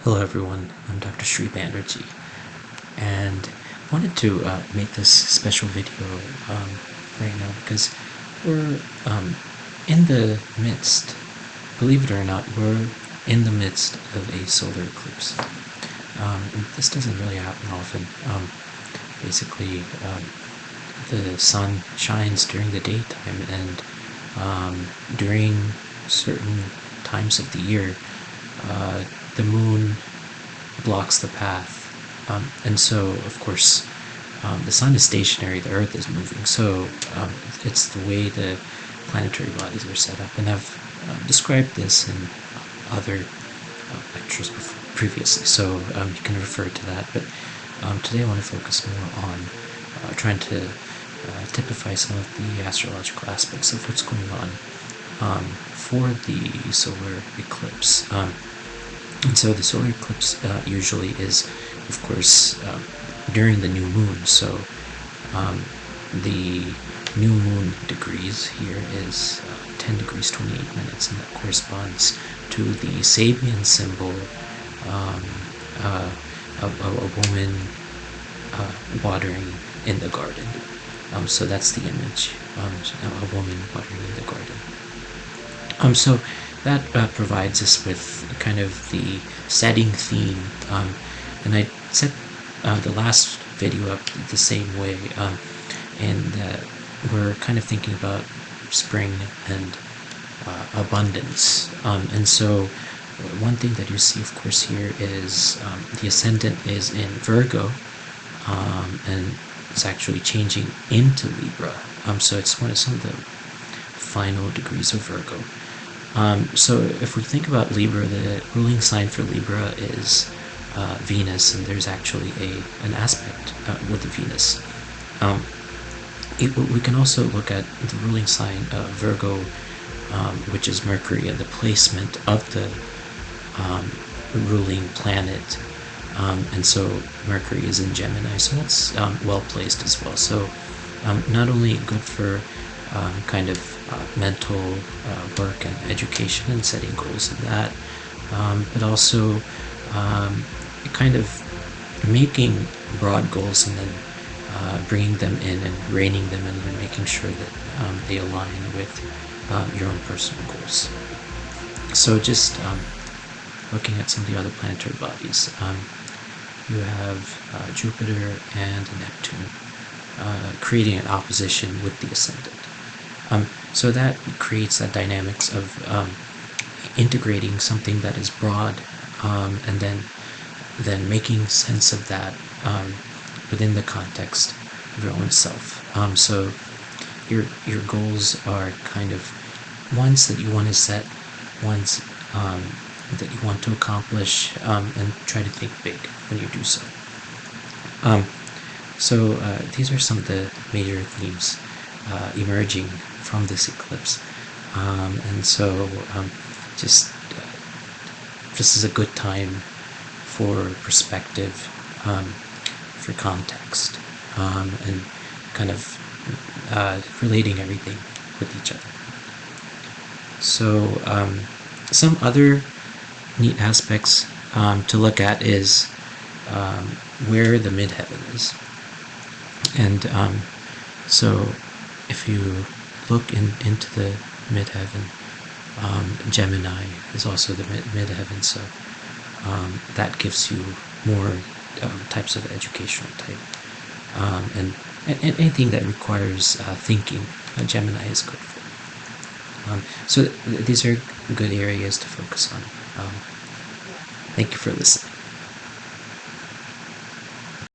Hello everyone, I'm Dr. Sri Banerjee, and wanted to make this special video right now because we're in the midst, believe it or not, we're in the midst of a solar eclipse. And this doesn't really happen often. Basically, the sun shines during the daytime, and during certain times of the year, the moon blocks the path. And so, of course, the sun is stationary, the earth is moving. So it's the way the planetary bodies are set up. And I've described this in other lectures previously, so you can refer to that. But today I want to focus more on trying to typify some of the astrological aspects of what's going on for the solar eclipse. And so the solar eclipse usually is, of course, during the new moon. So the new moon degrees here is 10 degrees 28 minutes, and that corresponds to the Sabian symbol of a woman watering in the garden. So that's the image, a woman watering in the garden. So that provides us with kind of the setting theme, and I set the last video up the same way, and we're kind of thinking about spring and abundance. And so one thing that you see, of course, here is the ascendant is in Virgo, and it's actually changing into Libra. So it's some of the final degrees of Virgo. So if we think about Libra, the ruling sign for Libra is Venus, and there's actually an aspect with the Venus. We can also look at the ruling sign of Virgo, which is Mercury, and the placement of the ruling planet. And so Mercury is in Gemini, so that's well placed as well. So not only good for kind of mental work and education and setting goals in that, but also kind of making broad goals and then bringing them in and reining them in and making sure that they align with your own personal goals. So just looking at some of the other planetary bodies, you have Jupiter and Neptune creating an opposition with the ascendant. So that creates that dynamics of integrating something that is broad, and then making sense of that within the context of your own self. So your goals are kind of ones that you want to set, ones that you want to accomplish, and try to think big when you do so. So these are some of the major themes emerging from this eclipse, and so just this is a good time for perspective, for context, and kind of relating everything with each other. So some other neat aspects to look at is where the midheaven is. And so if you look into the midheaven, Gemini is also the midheaven, so that gives you more types of educational type, and anything that requires thinking, Gemini is good for. So these are good areas to focus on. Thank you for listening.